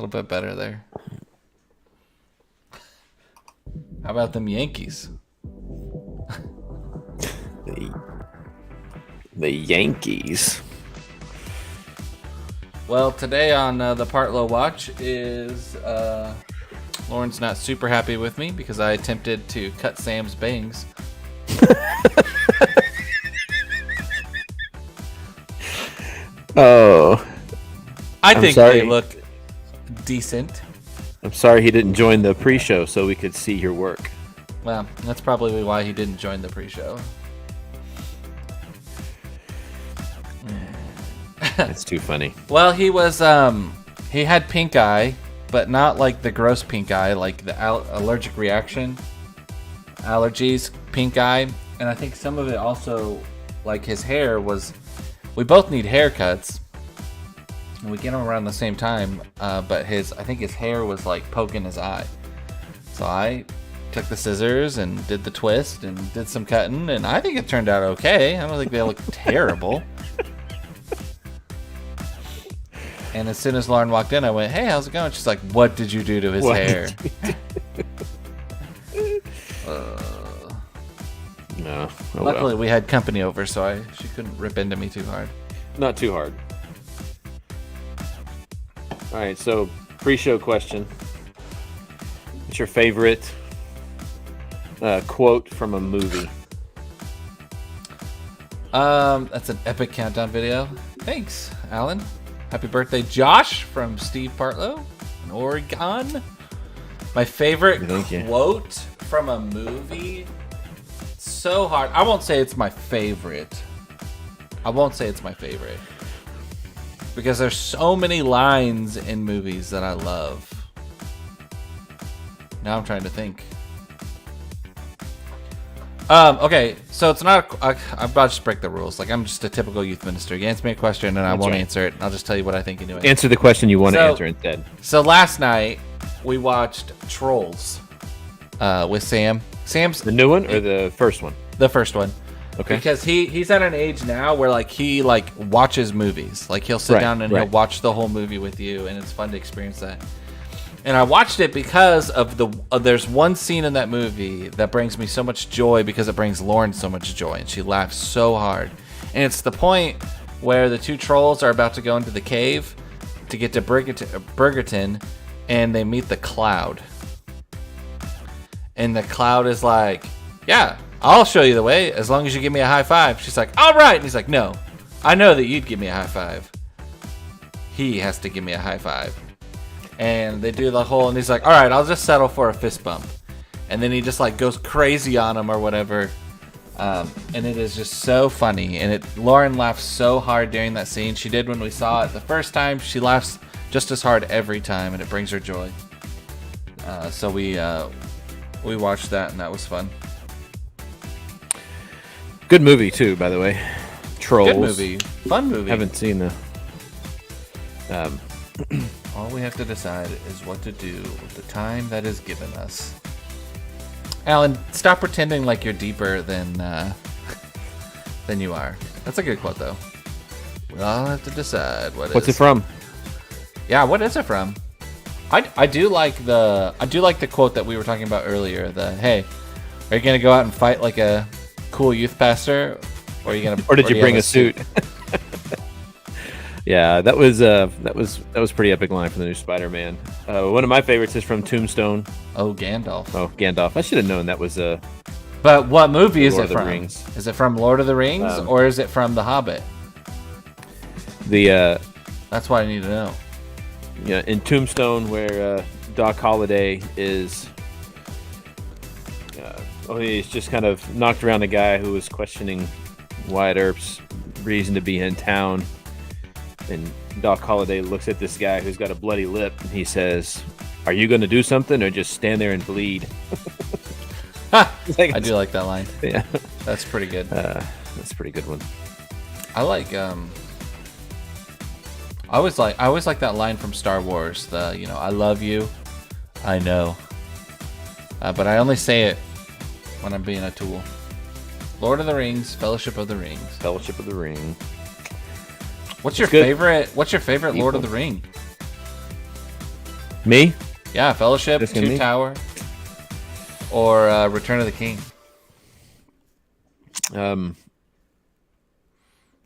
little bit better there. How about them Yankees? The Yankees. Well, today on the Partlow Watch is Lauren's not super happy with me because I attempted to cut Sam's bangs. Oh, I I'm think sorry. they look decent. I'm sorry he didn't join the pre-show so we could see your work. Well, that's probably why he didn't join the pre-show. It's too funny. Well, he was he had pink eye, but not like the gross pink eye, like the allergic reaction, allergies, pink eye, and I think some of it also, like his hair was. We both need haircuts, and we get them around the same time. But I think his hair was like poking his eye, so I took the scissors and did the twist and did some cutting, and I think it turned out okay. I don't think they look terrible. And as soon as Lauren walked in, I went, "Hey, how's it going?" She's like, "What did you do to his hair?" No. Oh, Luckily, we had company over, so she couldn't rip into me too hard. Not too hard. All right, so pre-show question. What's your favorite quote from a movie? That's an epic countdown video. Thanks, Alan. Happy birthday, Josh from Steve Partlow in Oregon. My favorite quote from a movie. So hard. I won't say it's my favorite. Because there's so many lines in movies that I love. Now I'm trying to think. Okay, so it's not. I'm about to just break the rules. Like, I'm just a typical youth minister. You answer me a question, and I won't answer it. I'll just tell you what I think anyway. Answer the question you want to answer instead. So last night we watched Trolls with Sam. Sam's the new one or the first one? The first one. Okay. Because he's at an age now where he watches movies. Like, he'll sit down and he'll watch the whole movie with you, and it's fun to experience that. And I watched it because of there's one scene in that movie that brings me so much joy because it brings Lauren so much joy, and she laughs so hard. And it's the point where the two trolls are about to go into the cave to get to Burgerton, and they meet the Cloud. And the Cloud is like, "Yeah, I'll show you the way as long as you give me a high five." She's like, "All right." And he's like, "No, I know that you'd give me a high five. He has to give me a high five." And they do the whole, and he's like, "All right, I'll just settle for a fist bump." And then he just goes crazy on him or whatever. And it is just so funny. And Lauren laughs so hard during that scene. She did when we saw it the first time. She laughs just as hard every time, and it brings her joy. So we watched that, and that was fun. Good movie too, by the way. Trolls. Good movie. Fun movie. Haven't seen the. All we have to decide is what to do with the time that is given us. Alan, stop pretending like you're deeper than you are. That's a good quote, though. We all have to decide what's it from. Yeah, what is it from? I do like the quote that we were talking about earlier. Hey, are you gonna go out and fight like a cool youth pastor, or are you gonna? Or did you bring a suit? Yeah, that was pretty epic line from the new Spider-Man. One of my favorites is from Tombstone. Oh, Gandalf. Oh, Gandalf. I should have known that was But what movie is it from? Rings. Is it from Lord of the Rings, or is it from The Hobbit? That's what I need to know. Yeah, in Tombstone, where Doc Holliday is. He's just kind of knocked around a guy who was questioning Wyatt Earp's reason to be in town. And Doc Holliday looks at this guy who's got a bloody lip, and he says, "Are you going to do something, or just stand there and bleed?" I do like that line. Yeah, that's pretty good. That's a pretty good one. I like. I always like that line from Star Wars. I love you, I know, but I only say it when I'm being a tool. Lord of the Rings, Fellowship of the Ring. Fellowship of the Ring. What's your favorite Lord of the Ring? Me? Yeah, Fellowship, Just gonna Two me? Tower, or Return of the King.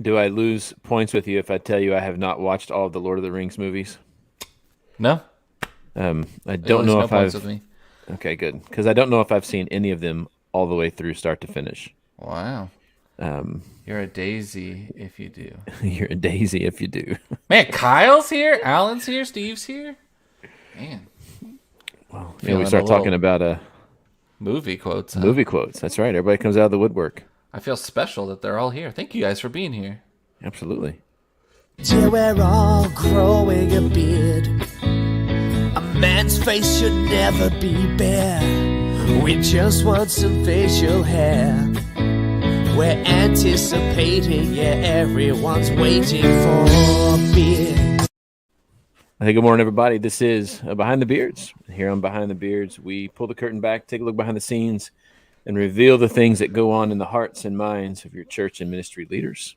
Do I lose points with you if I tell you I have not watched all of the Lord of the Rings movies? No, I you don't lose know no if points I've. with me. Okay, good. Because I don't know if I've seen any of them all the way through start to finish. Wow, you're a daisy if you do. You're a daisy if you do. Man, Kyle's here, Alan's here, Steve's here. Man, Yeah, we Feeling start a talking little- about movie quotes. Huh? movie quotes. That's right. Everybody comes out of the woodwork. I feel special that they're all here. Thank you guys for being here. Absolutely. Till we're all growing a beard. A man's face should never be bare. We just want some facial hair. We're anticipating, yeah, everyone's waiting for a beard. Hey, good morning, everybody. This is Behind the Beards. Here on Behind the Beards, we pull the curtain back, take a look behind the scenes, and reveal the things that go on in the hearts and minds of your church and ministry leaders.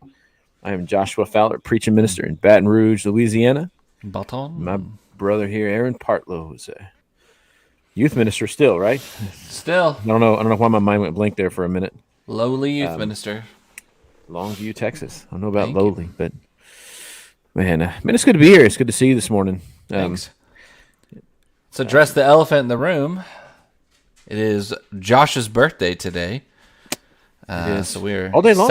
I am Joshua Fowler, preaching minister in Baton Rouge, Louisiana. Baton? My brother here, Aaron Partlow, is a youth minister still, right? Still, I don't know why my mind went blank there for a minute. lowly youth minister. Longview, Texas. I don't know about Thank you. lowly, but man, it's good to be here. It's good to see you this morning. Thanks. So address the elephant in the room. It is Josh's birthday today. is. So we're All day long.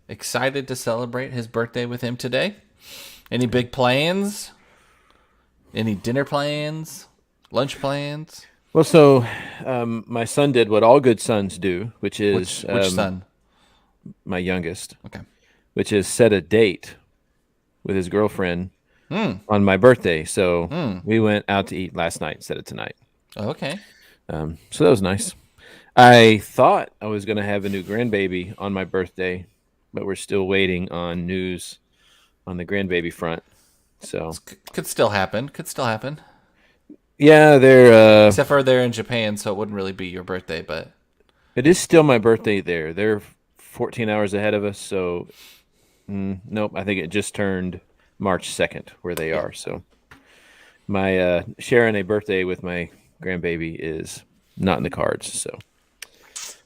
excited to celebrate his birthday with him today. Any big plans? Any dinner plans? Lunch plans? Well, so my son did what all good sons do, which is Which son? my youngest, Okay. which is set a date with his girlfriend on my birthday. So we went out to eat last night instead of tonight. Okay. So that was nice. I thought I was going to have a new grandbaby on my birthday, but we're still waiting on news on the grandbaby front. So Could still happen. Could still happen. yeah, they're Except for they're in Japan, so it wouldn't really be your birthday, but it is still my birthday there. They're 14 hours ahead of us, so nope, I think it just turned March 2nd where they are. So my sharing a birthday with my grandbaby is not in the cards. So,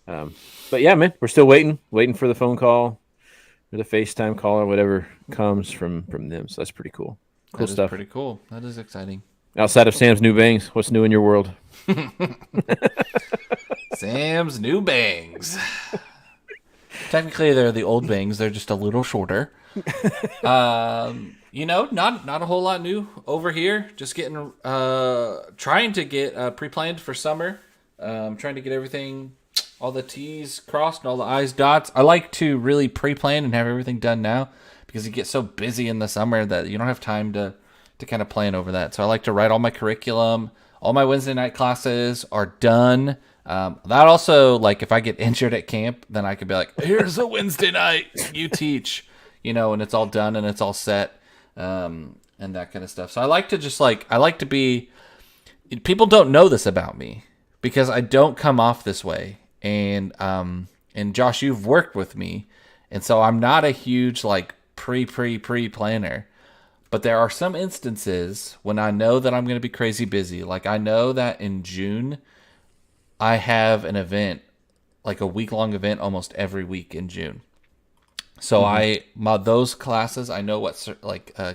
but yeah, man, we're still waiting for the phone call or the FaceTime call or whatever comes from them. So that's pretty cool. Cool that is stuff. pretty cool. That is exciting. Outside of Sam's new bangs, what's new in your world? Sam's new bangs. Technically, they're the old bangs. They're just a little shorter. Not a whole lot new over here. Just getting, trying to get pre-planned for summer. Trying to get everything, all the T's crossed and all the I's dots. I like to really pre-plan and have everything done now because you get so busy in the summer that you don't have time to kind of plan over that. So I like to write all my curriculum. All my Wednesday night classes are done. That also, like, if I get injured at camp, then I could be like, here's a Wednesday night, you teach, and it's all done and it's all set, and that kind of stuff. So I like to be, people don't know this about me because I don't come off this way. And Josh, you've worked with me. And so I'm not a huge, like, pre-planner. But there are some instances when I know that I'm going to be crazy busy. Like, I know that in June, I have an event, like a week-long event almost every week in June. So those classes, I know what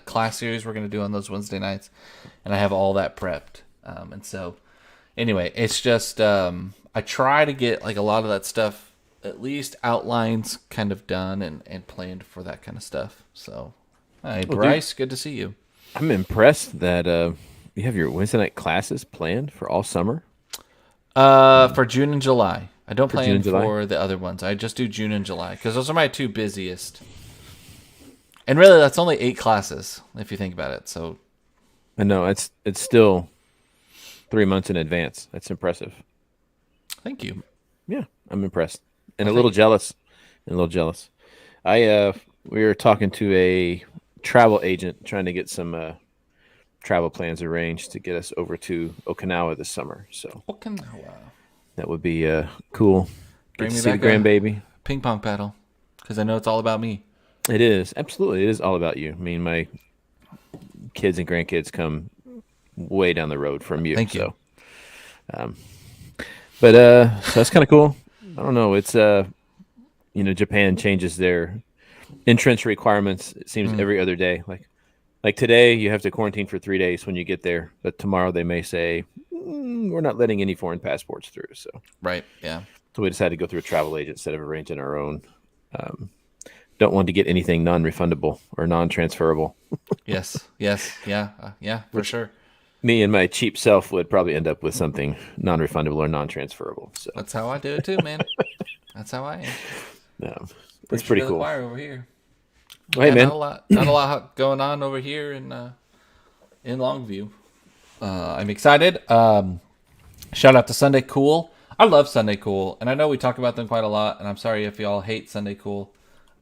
class series we're going to do on those Wednesday nights, and I have all that prepped. And so anyway, it's just I try to get like a lot of that stuff, at least outlines kind of done and planned for that kind of stuff. So, hi, Bryce, good to see you. I'm impressed that you have your Wednesday night classes planned for all summer. For June and July. I don't June plan and July? for the other ones. I just do June and July because those are my two busiest. And really, that's only 8 classes if you think about it. So, I know it's still 3 months in advance. That's impressive. thank you. Yeah, I'm impressed and a little jealous. We were talking to a travel agent trying to get some travel plans arranged to get us over to Okinawa this summer. So Okinawa. that would be cool. Bring Get me to see the back a- grandbaby. Ping pong paddle because I know it's all about me. It is absolutely. It is all about you. I mean, my kids and grandkids come way down the road from you. Thank you. So that's kind of cool. I don't know. It's Japan changes their entrance requirements. It seems every other day. Like today, you have to quarantine for 3 days when you get there, but tomorrow they may say we're not letting any foreign passports through. So Right. Yeah. so we decided to go through a travel agent instead of arranging our own. Don't want to get anything non-refundable or non-transferable. Yes. Yes. Yeah. Yeah. For sure. Me and my cheap self would probably end up with something non-refundable or non-transferable. So That's how I do it too, man. That's how I am. that's Preach pretty to the cool. choir over here. Well, hey, Yeah, man. not a lot going on over here in Longview. I'm excited. Shout out to Sunday Cool. I love Sunday Cool, and I know we talk about them quite a lot. And I'm sorry if y'all hate Sunday Cool,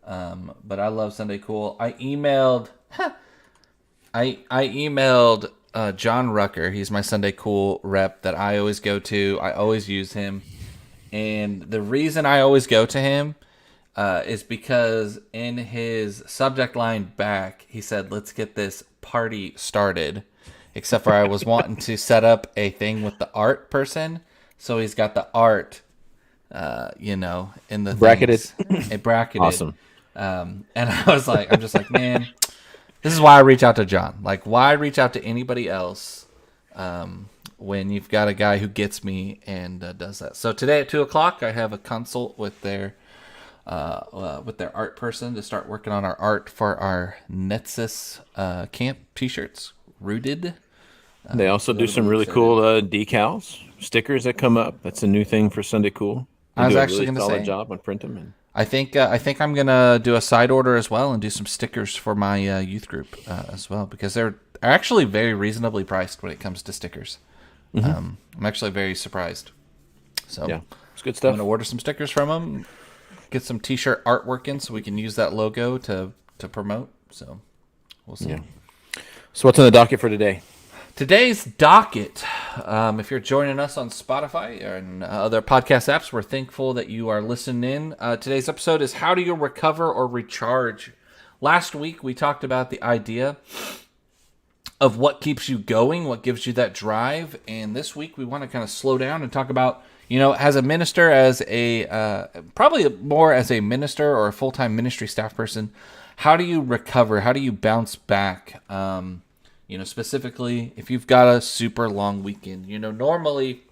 but I love Sunday Cool. I emailed John Rucker. He's my Sunday Cool rep that I always go to. I always use him, and the reason I always go to him is because in his subject line back, he said, "Let's get this party started." Except for I was wanting to set up a thing with the art person, so he's got the art, in the Bracketed. bracketed. Awesome. And I'm just like, man, this is why I reach out to John. Like, why reach out to anybody else when you've got a guy who gets me and does that? So today at 2:00, I have a consult with their art person to start working on our art for our Netsis camp T-shirts, Rooted. They also do some really cool decals, stickers that come up. That's a new thing for Sunday Cool. They I was do a actually really gonna solid say- job on print them. And I think I'm gonna do a side order as well and do some stickers for my youth group as well, because they're actually very reasonably priced when it comes to stickers. I'm actually very surprised. So yeah, it's good I'm stuff. gonna order some stickers from them, get some T-shirt artwork in so we can use that logo to promote. So we'll see. Yeah. So what's on the docket for today? Today's docket, if you're joining us on Spotify or in other podcast apps, we're thankful that you are listening in. Today's episode is how do you recover or recharge? Last week, we talked about the idea of what keeps you going, what gives you that drive. And this week, we want to kind of slow down and talk about, as a minister, as a probably more as a minister or a full-time ministry staff person, how do you recover? How do you bounce back? Specifically, if you've got a super long weekend, normally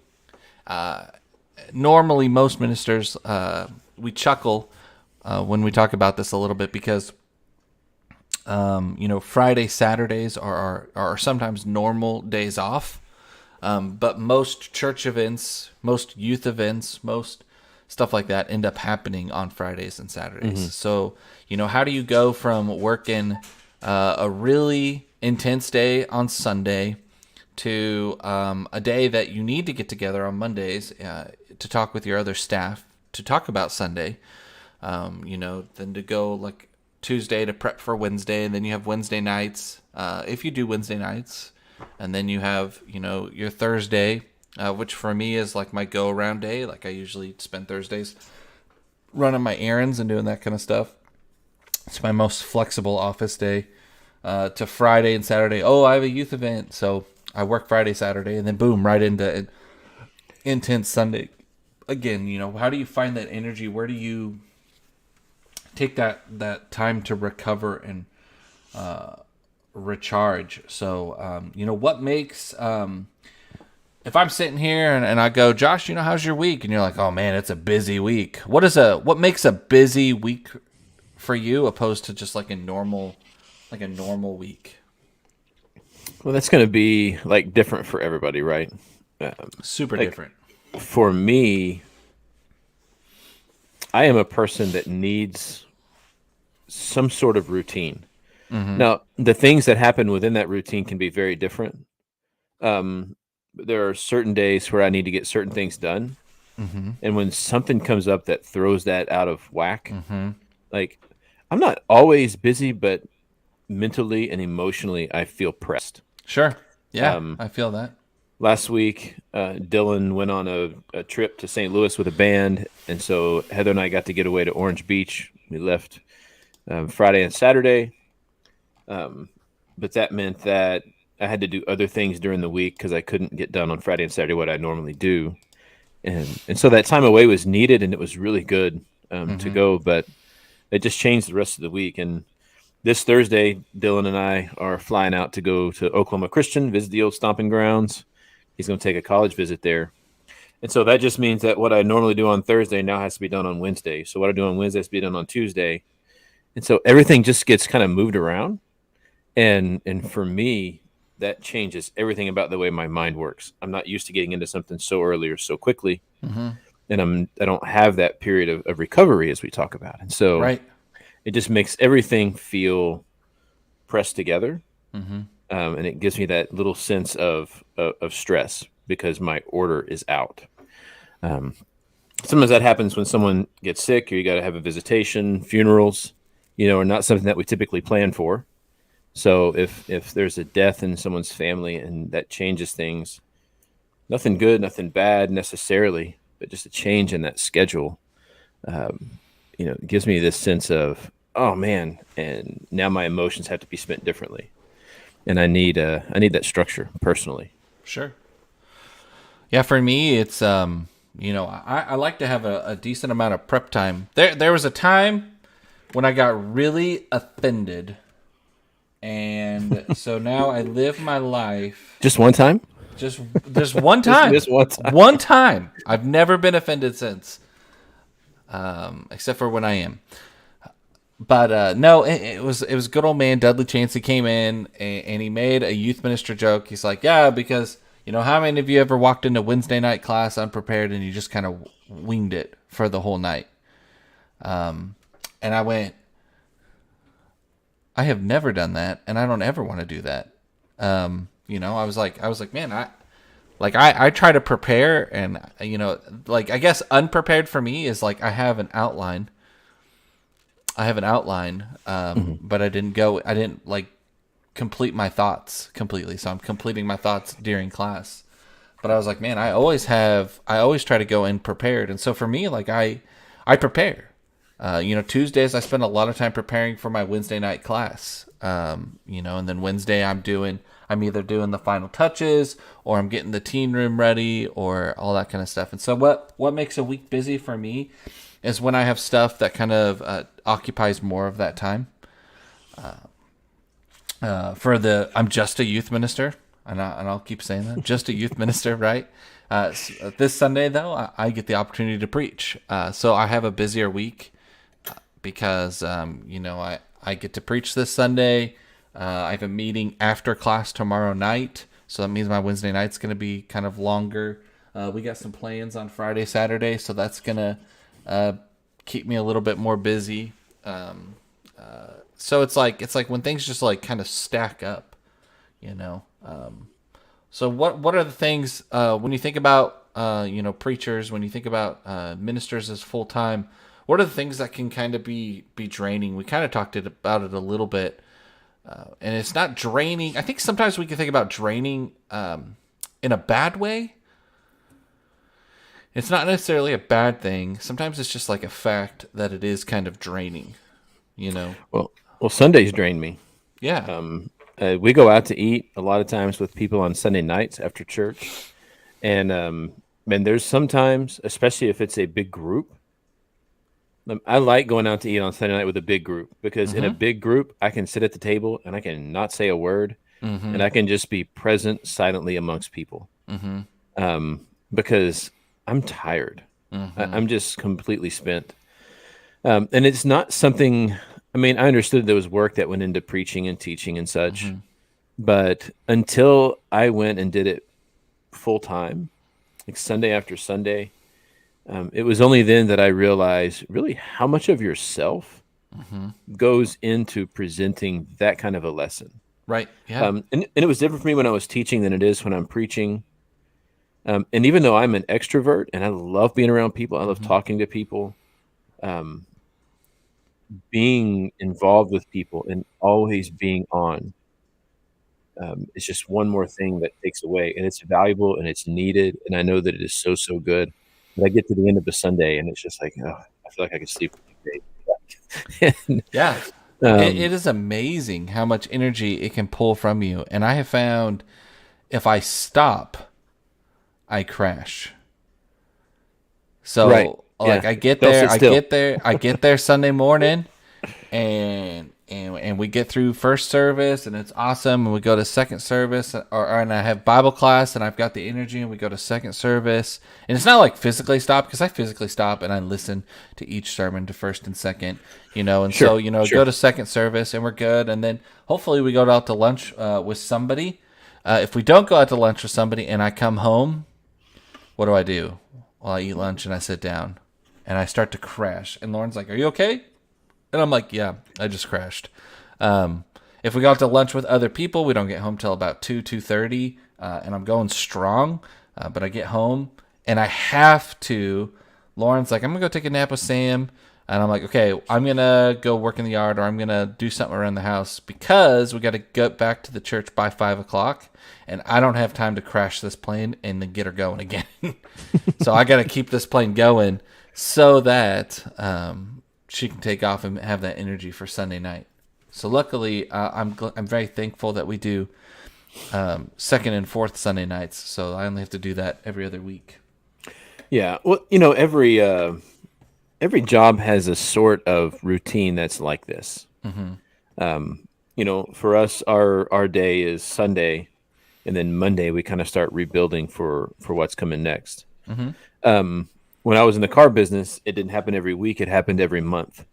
most ministers, we chuckle when we talk about this a little bit because, Friday, Saturdays are sometimes normal days off. But most church events, most youth events, most stuff like that end up happening on Fridays and Saturdays. So, how do you go from working a really intense day on Sunday to a day that you need to get together on Mondays to talk with your other staff to talk about Sunday, then to go like Tuesday to prep for Wednesday, and then you have Wednesday nights if you do Wednesday nights, and then you have your Thursday, which for me is like my go around day. Like I usually spend Thursdays running my errands and doing that kind of stuff. It's my most flexible office day. To Friday and Saturday. Oh, I have a youth event, so I work Friday, Saturday, and then boom, right into intense Sunday. Again, how do you find that energy? Where do you take that time to recover and recharge? So, what makes if I'm sitting here and I go, Josh, how's your week? And you're like, oh man, it's a busy week. What makes a busy week for you opposed to just like a normal week? Well, that's going to be like different for everybody, right? Super different. For me, I am a person that needs some sort of routine. Now, the things that happen within that routine can be very different. There are certain days where I need to get certain things done. And when something comes up that throws that out of whack, like I'm not always busy, but mentally and emotionally, I feel pressed. Sure. Yeah, I feel that. Last week, Dylan went on a trip to St. Louis with a band, and so Heather and I got to get away to Orange Beach. We left Friday and Saturday, but that meant that I had to do other things during the week because I couldn't get done on Friday and Saturday what I normally do, and so that time away was needed, and it was really good to go, but it just changed the rest of the week. And this Thursday, Dylan and I are flying out to go to Oklahoma Christian, visit the old stomping grounds. He's going to take a college visit there. And so that just means that what I normally do on Thursday now has to be done on Wednesday. So what I do on Wednesday has to be done on Tuesday. And so everything just gets kind of moved around. And for me, that changes everything about the way my mind works. I'm not used to getting into something so early or so quickly. And I don't have that period of recovery as we talk about. And so Right. it just makes everything feel pressed together. And it gives me that little sense of stress because my order is out. Sometimes that happens when someone gets sick, or you got to have a visitation. Funerals, are not something that we typically plan for. So if there's a death in someone's family and that changes things, nothing good, nothing bad necessarily, but just a change in that schedule, it gives me this sense of, oh man, and now my emotions have to be spent differently. And I need that structure personally. Sure. Yeah, for me, it's I like to have a decent amount of prep time. There was a time when I got really offended, and so now I live my life Just one time? just one time. Just one time. One time. I've never been offended since, except for when I am. But no, it was good old man Dudley Chancey came in and he made a youth minister joke. He's like, yeah, because how many of you ever walked into Wednesday night class unprepared and you just kind of winged it for the whole night? And I went, I have never done that, and I don't ever want to do that. I was like, man, I try to prepare, and I guess unprepared for me is like I have an outline, but I didn't like complete my thoughts completely. So I'm completing my thoughts during class. But I was like, man, I always try to go in prepared. And so for me, like I prepare. Tuesdays I spend a lot of time preparing for my Wednesday night class. And then Wednesday I'm either doing the final touches or I'm getting the teen room ready or all that kind of stuff. And so what makes a week busy for me is when I have stuff that kind of occupies more of that time. I'm just a youth minister, and I'll keep saying that, just a youth minister, right? This Sunday though, I get the opportunity to preach. So I have a busier week because I get to preach this Sunday. I have a meeting after class tomorrow night, so that means my Wednesday night's going to be kind of longer. We got some plans on Friday, Saturday, so that's going to keep me a little bit more busy. So it's like when things just like kind of stack up, So what are the things when you think about preachers, when you think about ministers as full time? What are the things that can kind of be draining? We kind of talked about it a little bit, and it's not draining. I think sometimes we can think about draining in a bad way. It's not necessarily a bad thing. Sometimes it's just like a fact that it is kind of draining, Well, Sundays drain me. Yeah. We go out to eat a lot of times with people on Sunday nights after church. And there's sometimes, especially if it's a big group, I like going out to eat on Sunday night with a big group because in a big group, I can sit at the table and I can not say a word and I can just be present silently amongst people because I'm tired. I'm just completely spent. And it's not something, I understood there was work that went into preaching and teaching and such, but until I went and did it full time, like Sunday after Sunday, it was only then that I realized really how much of yourself goes into presenting that kind of a lesson. Right. Yeah. And it was different for me when I was teaching than it is when I'm preaching. And even though I'm an extrovert and I love being around people, I love talking to people, being involved with people and always being on, it's just one more thing that takes away, and it's valuable and it's needed. And I know that it is so, so good. But I get to the end of the Sunday and it's just like, oh, I feel like I could sleep for 2 days. Yeah. It is amazing how much energy it can pull from you. And I have found if I stop, I crash. So Right. like Yeah. I get Don't there, sit still. I get there Sunday morning and we get through first service and it's awesome, and we go to second service, and I have Bible class and I've got the energy, and we go to second service, and it's not like physically stop, because I physically stop and I listen to each sermon, to first and second, and Sure, so sure. go to second service and we're good, and then hopefully we go out to lunch with somebody. If we don't go out to lunch with somebody and I come home, what do? Well, I eat lunch and I sit down and I start to crash, and Lauren's like, "Are you okay?" And I'm like, "Yeah, I just crashed." If we go out to lunch with other people, we don't get home till about 2:30, and I'm going strong. But I get home and I have to. Lauren's like, "I'm gonna go take a nap with Sam," and I'm like, "Okay, I'm gonna go work in the yard, or I'm gonna do something around the house, because we got to get back to the church by 5 o'clock, and I don't have time to crash this plane and then get her going again." So I got to keep this plane going so that she can take off and have that energy for Sunday night. So luckily, I'm very thankful that we do second and fourth Sunday nights. So I only have to do that every other week. Yeah. Well, every job has a sort of routine that's like this. For us, our day is Sunday, and then Monday we kind of start rebuilding for what's coming next. When I was in the car business, it didn't happen every week; it happened every month.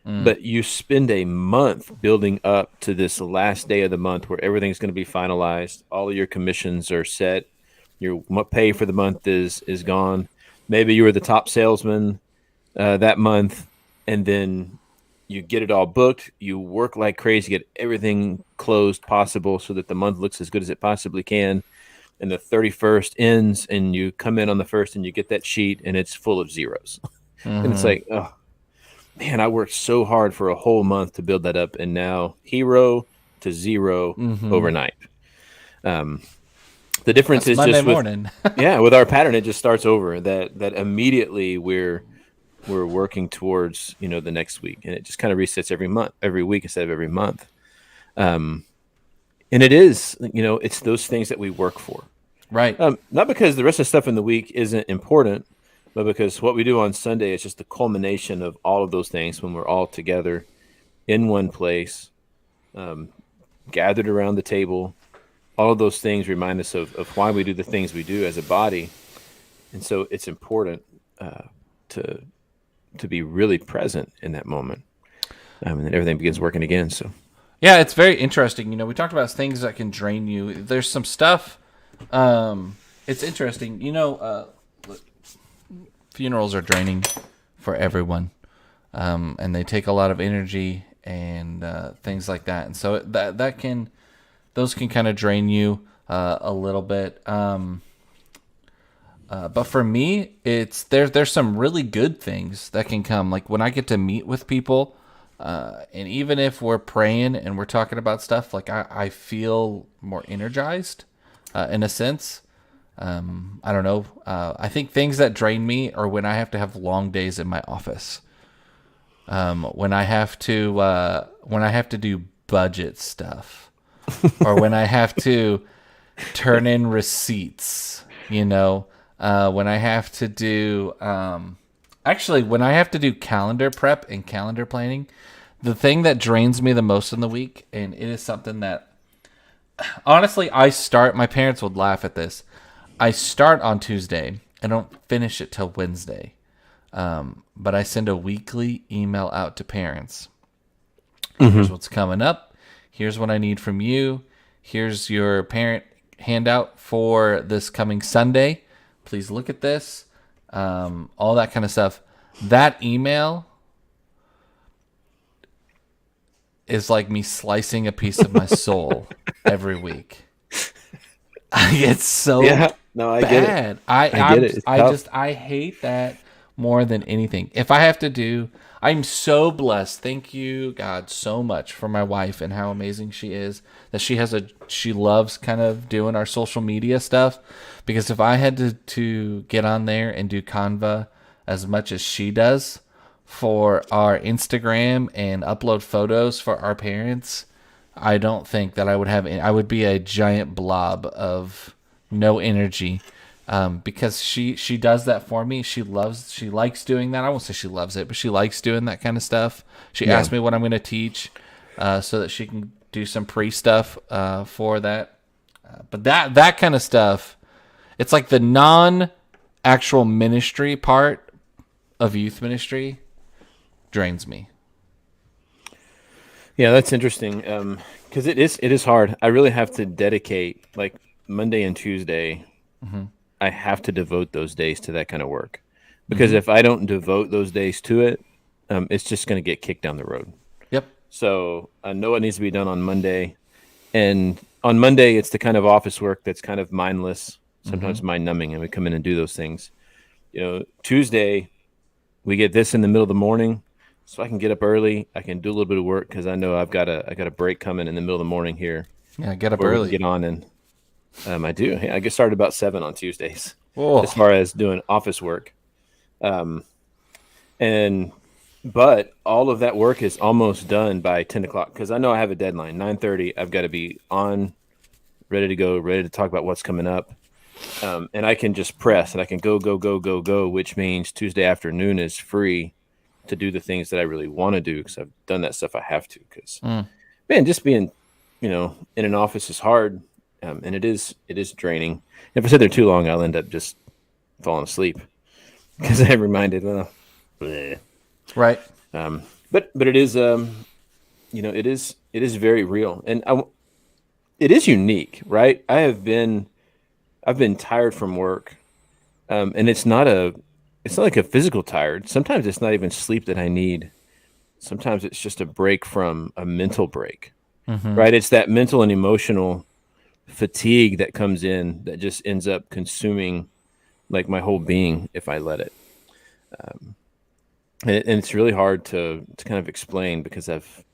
But you spend a month building up to this last day of the month where everything's going to be finalized. All of your commissions are set. Your pay for the month is gone. Maybe you were the top salesman that month, and then you get it all booked. You work like crazy, get everything closed possible so that the month looks as good as it possibly can. And the 31st ends, and you come in on the 1st, and you get that sheet, and it's full of zeros. And it's like, oh, man, I worked so hard for a whole month to build that up, and now hero to zero overnight. The difference That's is Monday just morning. with our pattern, it just starts over. That immediately we're working towards the next week, and it just kind of resets every week instead of every month. And it is it's those things that we work for, Right. not because the rest of the stuff in the week isn't important, but because what we do on Sunday is just the culmination of all of those things when we're all together in one place, gathered around the table. All of those things remind us of why we do the things we do as a body. And so it's important to be really present in that moment. And then everything begins working again. So Yeah, it's very interesting. We talked about things that can drain you. There's some stuff. It's interesting. Funerals are draining for everyone, and they take a lot of energy and things like that. And so those can kind of drain you a little bit. But for me, there's some really good things that can come. Like when I get to meet with people, and even if we're praying and we're talking about stuff, like I feel more energized in a sense. I don't know. I think things that drain me are when I have to have long days in my office. When I have to do budget stuff, or when I have to turn in receipts, when I have to do, when I have to do calendar prep and calendar planning, the thing that drains me the most in the week, and it is something that, honestly, my parents would laugh at this. I start on Tuesday. I don't finish it till Wednesday. But I send a weekly email out to parents. Here's what's coming up. Here's what I need from you. Here's your parent handout for this coming Sunday. Please look at this. All that kind of stuff. That email is like me slicing a piece of my soul every week. It's so I bad. get it. I get it. It's tough. I hate that more than anything. If I have to do, I'm so blessed. Thank you, God, so much for my wife and how amazing she is. That she loves kind of doing our social media stuff. Because if I had to get on there and do Canva as much as she does for our Instagram and upload photos for our parents, I don't think that I would have. I would be a giant blob of no energy, because she does that for me. She likes doing that. I won't say she loves it, but she likes doing that kind of stuff. She asked me what I'm going to teach, so that she can do some pre stuff for that. But that kind of stuff, it's like the non-actual ministry part of youth ministry drains me. Yeah, that's interesting. Because it is hard. I really have to dedicate like Monday and Tuesday. I have to devote those days to that kind of work, because if I don't devote those days to it, it's just going to get kicked down the road. Yep. So I know what needs to be done on Monday, and on Monday it's the kind of office work that's kind of mindless, sometimes mind numbing, and we come in and do those things. Tuesday we get this in the middle of the morning, so I can get up early. I can do a little bit of work because I know I got a break coming in the middle of the morning here. Yeah, get up where we early. can get on, and I do. I get started about 7 on Tuesdays. Whoa. As far as doing office work. But all of that work is almost done by 10 o'clock, because I know I have a deadline. 9:30, I've got to be on, ready to go, ready to talk about what's coming up. And I can just press, and I can go, which means Tuesday afternoon is free to do the things that I really want to do, because I've done that stuff I have to. Because, man, just being, in an office is hard. And it is draining. If I sit there too long, I'll end up just falling asleep because I'm reminded. Bleh. Right. But it is, it is very real, and it is unique, right? I've been tired from work, and it's not like a physical tired. Sometimes it's not even sleep that I need. Sometimes it's just a break from a mental break, right? It's that mental and emotional fatigue that comes in that just ends up consuming like my whole being if I let it. And it's really hard to kind of explain, because I've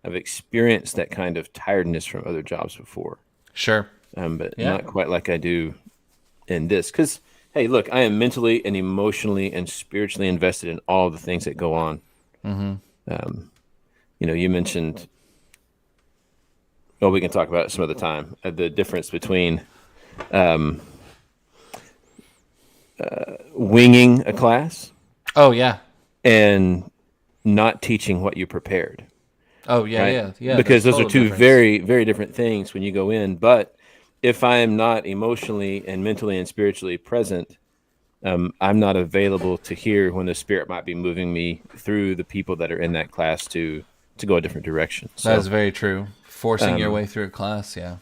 experienced that kind of tiredness from other jobs before. Sure. But not quite like I do in this. Because, hey, look, I am mentally and emotionally and spiritually invested in all the things that go on. You mentioned, well, we can talk about it some other time, the difference between winging a class. Oh, yeah. And not teaching what you prepared. Oh, yeah, right? yeah. Because those are total two difference. very, very different things when you go in. But if I am not emotionally and mentally and spiritually present, I'm not available to hear when the Spirit might be moving me through the people that are in that class to go a different direction. So, That is very true. Forcing your way through a class, yeah.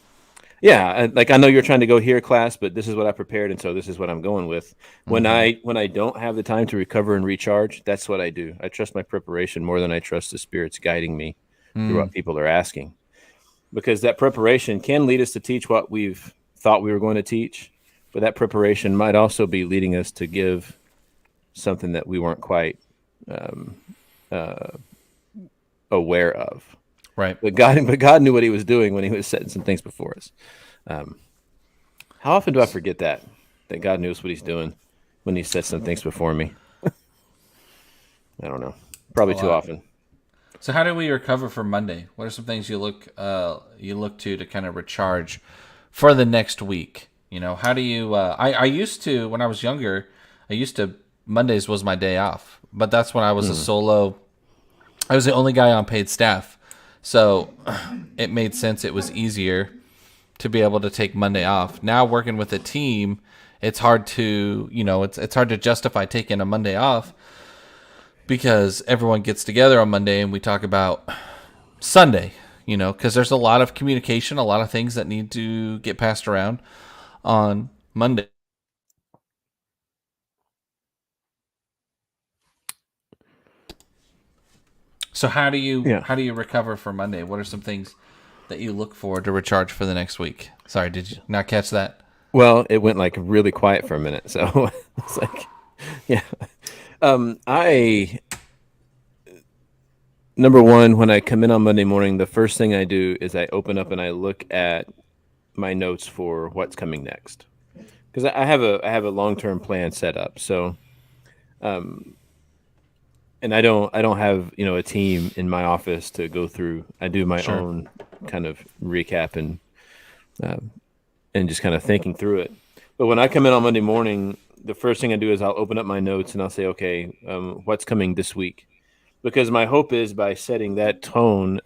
yeah, like I know you're trying to go here, class, but this is what I prepared, and so this is what I'm going with. When I don't have the time to recover and recharge, that's what I do. I trust my preparation more than I trust the Spirit's guiding me through what people are asking, because that preparation can lead us to teach what we've thought we were going to teach, but that preparation might also be leading us to give something that we weren't quite aware of. Right. But God knew what He was doing when He was setting some things before us. How often do I forget that God knows what He's doing when He sets some things before me? I don't know. Probably too often. So how do we recover from Monday? What are some things you look to kind of recharge for the next week? How do you? I used to, when I was younger, Mondays was my day off, but that's when I was a solo. I was the only guy on paid staff. So it made sense. It was easier to be able to take Monday off. Now working with a team, it's hard to, it's hard to justify taking a Monday off, because everyone gets together on Monday and we talk about Sunday, because there's a lot of communication, a lot of things that need to get passed around on Monday. So how do you recover for Monday? What are some things that you look for to recharge for the next week? Sorry, did you not catch that? Well, it went like really quiet for a minute, so it's like, yeah. Number one, when I come in on Monday morning, the first thing I do is I open up and I look at my notes for what's coming next, because I have a long-term plan set up. So, and I don't have a team in my office to go through. I do my Sure. own kind of recap and just kind of thinking through it. But when I come in on Monday morning, the first thing I do is I'll open up my notes and I'll say, okay, what's coming this week? Because my hope is by setting that tone,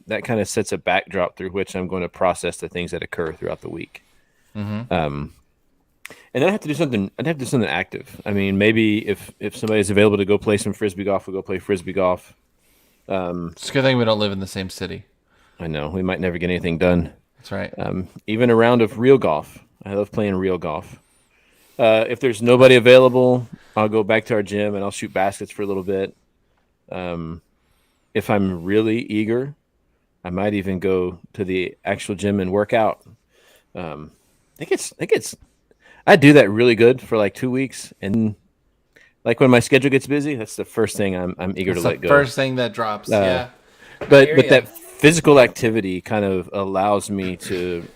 that kind of sets a backdrop through which I'm going to process the things that occur throughout the week. And then I have to do something. I'd have to do something active. I mean, maybe if somebody's available to go play some frisbee golf, we'll go play frisbee golf. It's a good thing we don't live in the same city. I know we might never get anything done. That's right. Even a round of real golf. I love playing real golf. If there's nobody available, I'll go back to our gym and I'll shoot baskets for a little bit. If I'm really eager, I might even go to the actual gym and work out. I think I do that really good for like 2 weeks, and like when my schedule gets busy, that's the first thing I'm eager It's to the let go. first thing that drops. Yeah. But hear ya. that physical activity kind of allows me to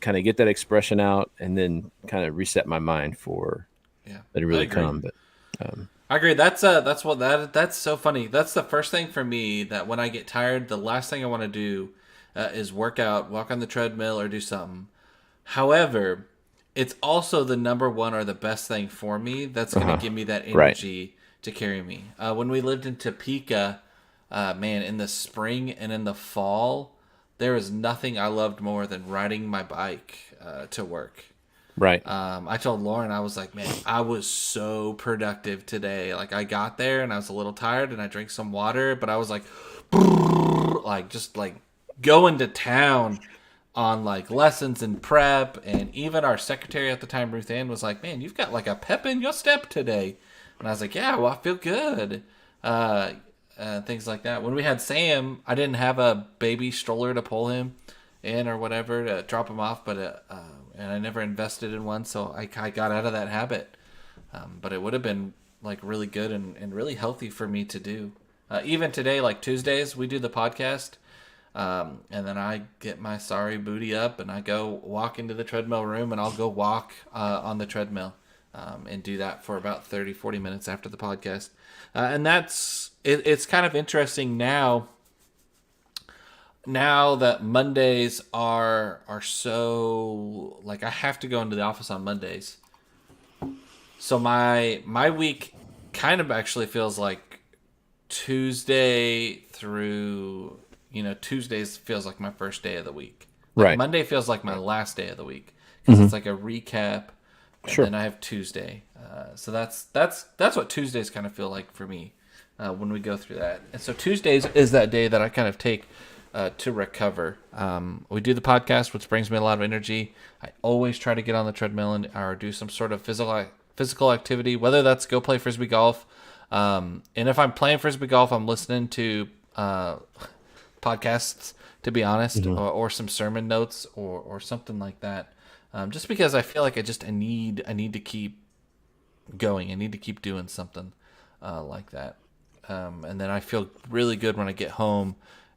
kind of get that expression out and then kind of reset my mind for Yeah. let it I really agree. come. But I agree. That's so funny. That's the first thing for me that when I get tired, the last thing I want to do is work out, walk on the treadmill, or do something. However, it's also the number one or the best thing for me that's going to give me that Right. energy to carry me. When we lived in Topeka, man, in the spring and in the fall, there is nothing I loved more than riding my bike to work. right, I told Lauren, I was like, man, I was so productive today. Like, I got there and I was a little tired and I drank some water, but I was like, just like going to town on like lessons and prep. And even our secretary at the time, Ruth Ann, was like, man, you've got like a pep in your step today. And I was like, yeah, well, I feel good. Things like that. When we had Sam, I didn't have a baby stroller to pull him in or whatever to drop him off, but and I never invested in one, so I got out of that habit. But it would have been like really good and really healthy for me to do. Even today, like Tuesdays, we do the podcast, and then I get my sorry booty up and I go walk into the treadmill room and I'll go walk on the treadmill and do that for about 30-40 minutes after the podcast. And it's kind of interesting now that Mondays are so like I have to go into the office on Mondays. So my week kind of actually feels like Tuesday through Tuesdays feels like my first day of the week. Like Right. Monday feels like my last day of the week because it's like a recap. And Sure. then I have Tuesday. So that's what Tuesdays kind of feel like for me when we go through that. And so Tuesdays is that day that I kind of take to recover. We do the podcast, which brings me a lot of energy. I always try to get on the treadmill or do some sort of physical activity, whether that's go play frisbee golf. And if I'm playing frisbee golf, I'm listening to podcasts, to be honest, or some sermon notes or something like that. Just because I feel like I need to keep going. I need to keep doing something like that. And then I feel really good when I get home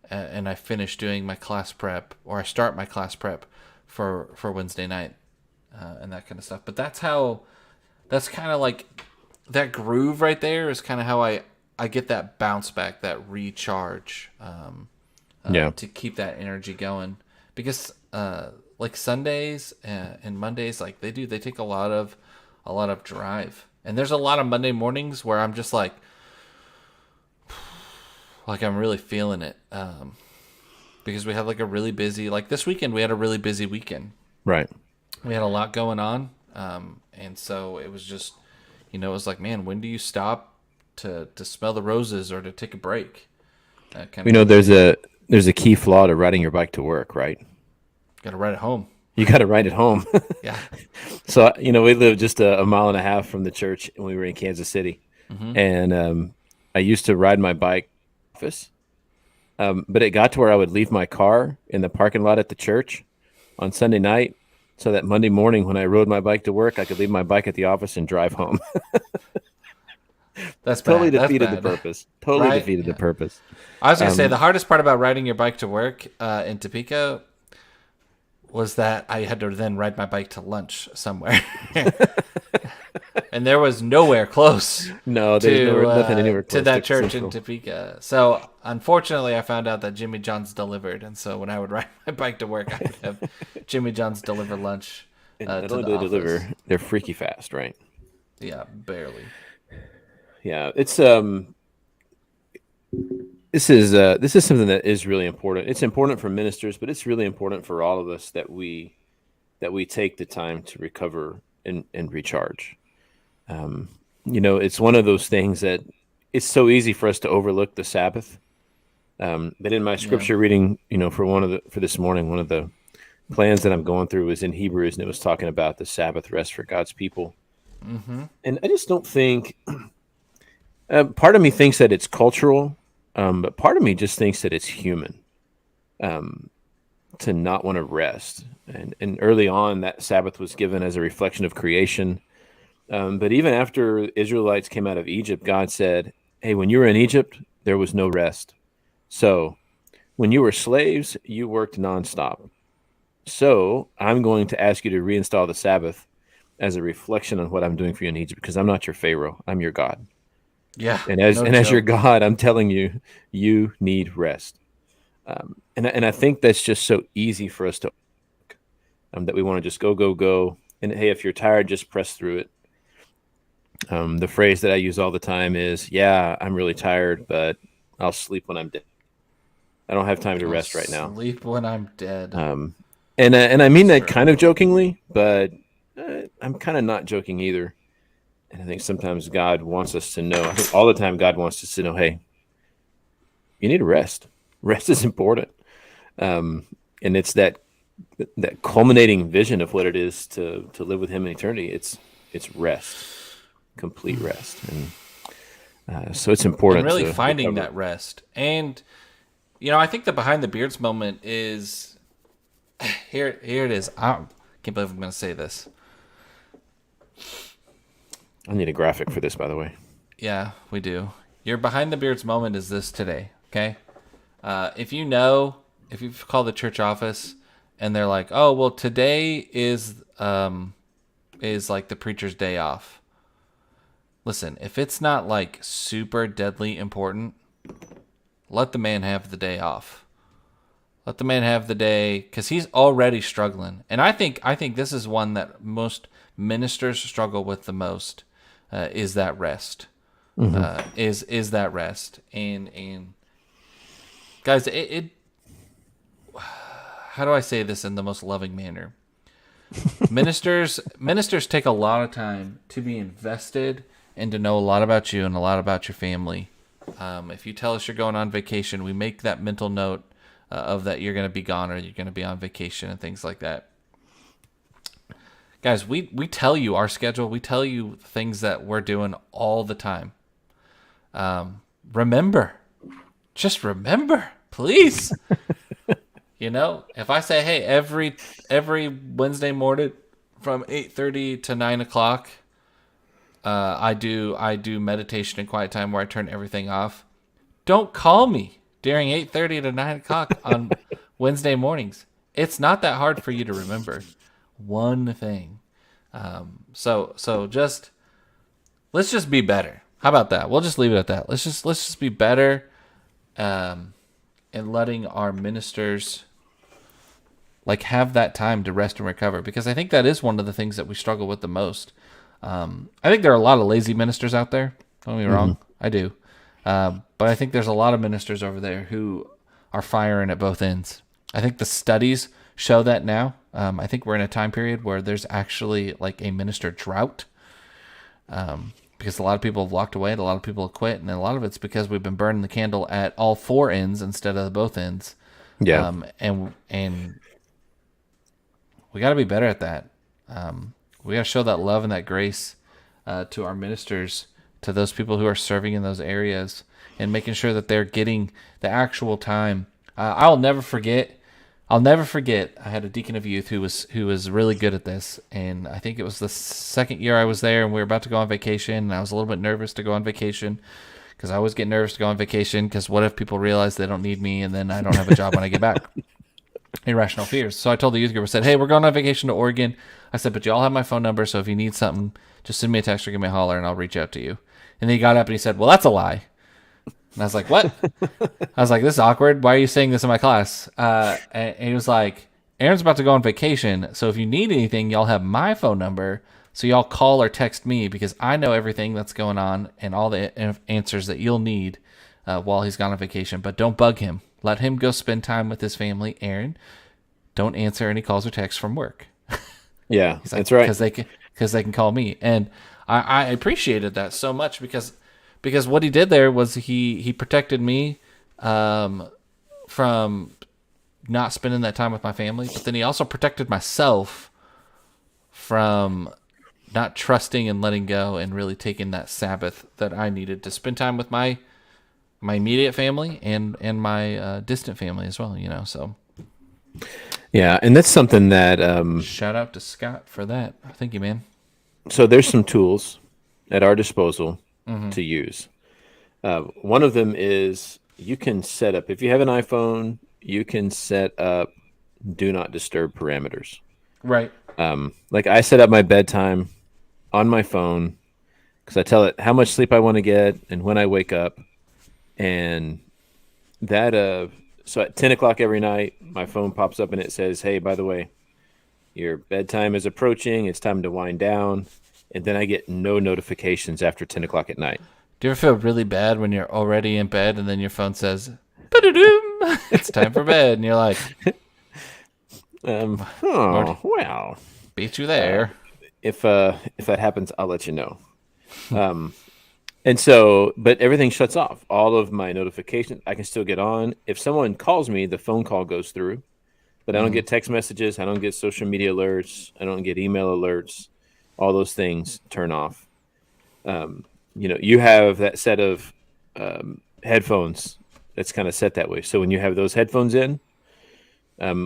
and I finish doing my class prep, or I start my class prep for Wednesday night and that kind of stuff. But that's kind of like that groove right there is kind of how I get that bounce back, that recharge Yeah. to keep that energy going. Because like Sundays and Mondays, like they take a lot of drive. And there's a lot of Monday mornings where I'm just like I'm really feeling it. Because we have like a really busy, like this weekend, we had a really busy weekend. Right. We had a lot going on. And so it was just, it was like, man, when do you stop to smell the roses or to take a break? There's a key flaw to riding your bike to work, right? Got to ride it home. You got to ride it home. Yeah. So, we live just a mile and a half from the church when we were in Kansas City. And I used to ride my bike office. But it got to where I would leave my car in the parking lot at the church on Sunday night so that Monday morning when I rode my bike to work, I could leave my bike at the office and drive home. That's Totally bad. That's defeated bad. the purpose. Totally Right? defeated Yeah. the purpose. I was going to say the hardest part about riding your bike to work in Topeka was that I had to then ride my bike to lunch somewhere. and there was nowhere close No, there's nothing anywhere to close that church Central. in Topeka. So unfortunately, I found out that Jimmy John's delivered, and so when I would ride my bike to work, I would have Jimmy John's deliver lunch. And To not only the do they office. deliver, they're freaky fast, right? Yeah, barely. Yeah, it's this is something that is really important. It's important for ministers, but it's really important for all of us that we take the time to recover and recharge. It's one of those things that it's so easy for us to overlook the Sabbath. But in my scripture reading, for this morning, one of the plans that I'm going through was in Hebrews, and it was talking about the Sabbath rest for God's people. Mm-hmm. And I just don't think. Part of me thinks that it's cultural, but part of me just thinks that it's human to not want to rest. And early on, that Sabbath was given as a reflection of creation. But even after Israelites came out of Egypt, God said, hey, when you were in Egypt, there was no rest. So when you were slaves, you worked nonstop. So I'm going to ask you to reinstall the Sabbath as a reflection on what I'm doing for you in Egypt, because I'm not your Pharaoh. I'm your God. Yeah, And as your God, I'm telling you, you need rest. And I think that's just so easy for us to that we want to just go. And hey, if you're tired, just press through it. The phrase that I use all the time is, yeah, I'm really tired, but I'll sleep when I'm dead. I don't have time to rest right now. Sleep when I'm dead. And I mean that kind of jokingly, but I'm kind of not joking either. And I think sometimes God wants us to know, I think all the time God wants us to know, hey, you need to rest. Rest is important. And it's that culminating vision of what it is to live with him in eternity. It's rest, complete rest. And so it's important and really to finding recover. that rest. And, I think the Behind the Beards moment is, here it is. I can't believe I'm going to say this. I need a graphic for this, by the way. Yeah, we do. Your Behind the Beards moment is this today, okay? If you've called the church office and they're like, oh, well, today is like the preacher's day off. Listen, if it's not like super deadly important, let the man have the day off. Let the man have the day, because he's already struggling. And I think this is one that most ministers struggle with the most. Is that rest? Is that rest? And guys, it how do I say this in the most loving manner? Ministers take a lot of time to be invested and to know a lot about you and a lot about your family. If you tell us you're going on vacation, we make that mental note of that you're going to be gone or you're going to be on vacation and things like that. Guys, we tell you our schedule. We tell you things that we're doing all the time. Remember. Just remember, please. If I say, hey, every Wednesday morning from 8:30 to 9 o'clock, I do meditation and quiet time where I turn everything off. Don't call me during 8:30 to 9 o'clock on Wednesday mornings. It's not that hard for you to remember. One thing. So let's just be better. How about that? We'll just leave it at that. Let's just be better, in letting our ministers have that time to rest and recover, because I think that is one of the things that we struggle with the most. I think there are a lot of lazy ministers out there. Don't get me wrong. I do. But I think there's a lot of ministers over there who are firing at both ends. I think the studies show that now. I think we're in a time period where there's actually a minister drought, because a lot of people have walked away and a lot of people have quit, and a lot of it's because we've been burning the candle at all four ends instead of both ends. Yeah. And we got to be better at that. We got to show that love and that grace to our ministers, to those people who are serving in those areas, and making sure that they're getting the actual time. I'll never forget. I had a deacon of youth who was really good at this, and I think it was the second year I was there, and we were about to go on vacation, and I was a little bit nervous to go on vacation, because I always get nervous to go on vacation, because what if people realize they don't need me, and then I don't have a job when I get back? irrational fears. So I told the youth group, I said, hey, we're going on vacation to Oregon. I said, but you all have my phone number, so if you need something, just send me a text or give me a holler, and I'll reach out to you. And then he got up and he said, well, that's a lie. And I was like, what? I was like, this is awkward. Why are you saying this in my class? And he was like, Aaron's about to go on vacation, so if you need anything, y'all have my phone number, so y'all call or text me because I know everything that's going on and all the answers that you'll need while he's gone on vacation. But don't bug him. Let him go spend time with his family. Aaron, don't answer any calls or texts from work. Yeah, He's like, that's right. Because they can call me. And I appreciated that so much because what he did there was he protected me from not spending that time with my family, but then he also protected myself from not trusting and letting go and really taking that Sabbath that I needed to spend time with my immediate family and my distant family as well, so. Yeah, and that's something that Shout out to Scott for that. Thank you, man. so there's some tools at our disposal to use. One of them is you can set up, if you have an iPhone, you can set up do not disturb parameters. Right. Like I set up my bedtime on my phone because I tell it how much sleep I want to get and when I wake up. And that, so at 10 o'clock every night, my phone pops up and it says, hey, by the way, your bedtime is approaching. It's time to wind down. And then I get no notifications after 10 o'clock at night. Do you ever feel really bad when you're already in bed and then your phone says, "Ba-da-doom, it's time for bed," and you're like, Well, beat you there. if that happens, I'll let you know. And so, but everything shuts off. All of my notifications, I can still get on. If someone calls me, the phone call goes through, but I don't get text messages. I don't get social media alerts. I don't get email alerts. All those things turn off. You have that set of headphones that's kind of set that way. So when you have those headphones in,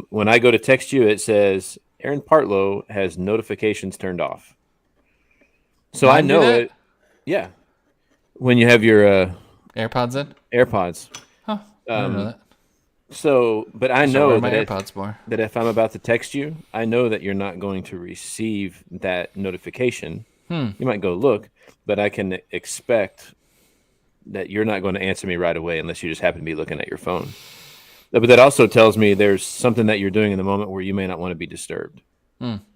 when I go to text you, it says Aaron Partlow has notifications turned off. So I know it. Yeah. When you have your AirPods in? AirPods. Huh. I didn't know that. So, but I So know wear my that, AirPods more. that if I'm about to text you, I know that you're not going to receive that notification. You might go look, but I can expect that you're not going to answer me right away unless you just happen to be looking at your phone. But that also tells me there's something that you're doing in the moment where you may not want to be disturbed. And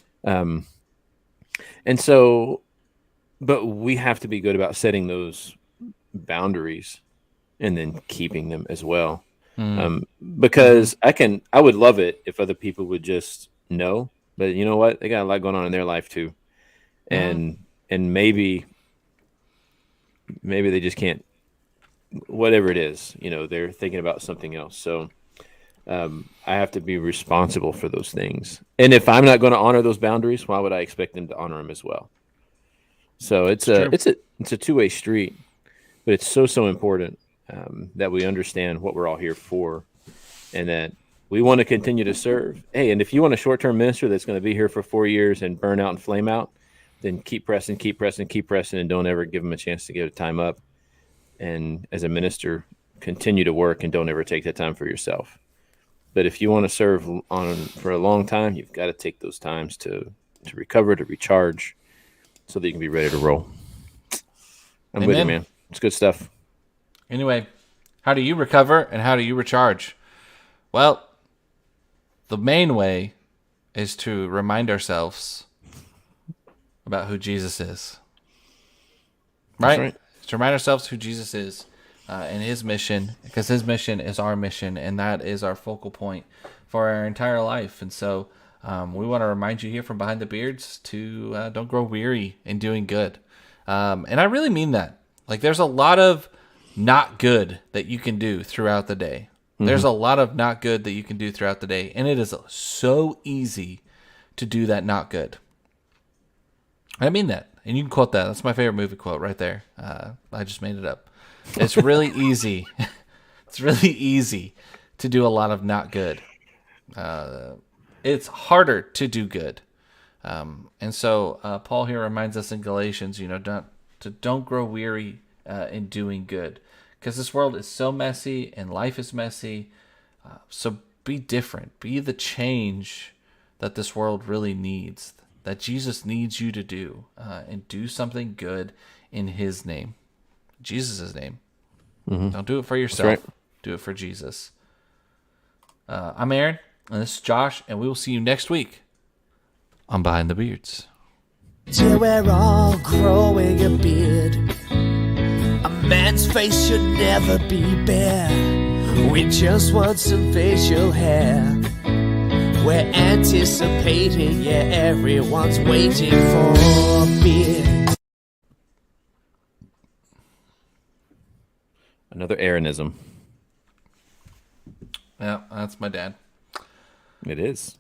so, but we have to be good about setting those boundaries and then keeping them as well. Because I would love it if other people would just know, but you know what? They got a lot going on in their life too. And maybe they just can't, whatever it is, they're thinking about something else. So I have to be responsible for those things. And if I'm not going to honor those boundaries, why would I expect them to honor them as well? So it's a two-way street, but it's so important that we understand what we're all here for, and that we want to continue to serve. Hey, and if you want a short-term minister that's going to be here for 4 years and burn out and flame out, then keep pressing, and don't ever give them a chance to give a time up. And as a minister, continue to work and don't ever take that time for yourself. But if you want to serve for a long time, you've got to take those times to recover, to recharge, so that you can be ready to roll. I'm with you, man. It's good stuff. Anyway, how do you recover and how do you recharge? Well, the main way is to remind ourselves about who Jesus is. Right? To remind ourselves who Jesus is and his mission, because his mission is our mission, and that is our focal point for our entire life. And so we want to remind you here from Behind the Beards to don't grow weary in doing good. And I really mean that. Like, there's a lot of not good that you can do throughout the day. There's a lot of not good that you can do throughout the day, and it is so easy to do that not good. I mean that, and you can quote that. That's my favorite movie quote right there. I just made it up. It's really easy. It's really easy to do a lot of not good. It's harder to do good. And so Paul here reminds us in Galatians, don't grow weary in doing good, because this world is so messy and life is messy. So Be different. Be the change that this world really needs, that Jesus needs you to do, and do something good in his name, Jesus' name. Don't do it for yourself. right. Do it for Jesus. I'm Aaron, and this is Josh, and we will see you next week on Behind the Beards. Till we're all growing a beard. A man's face should never be bare. We just want some facial hair. We're anticipating, yeah, everyone's waiting for a beard. Another Aaronism. Yeah, that's my dad. It is.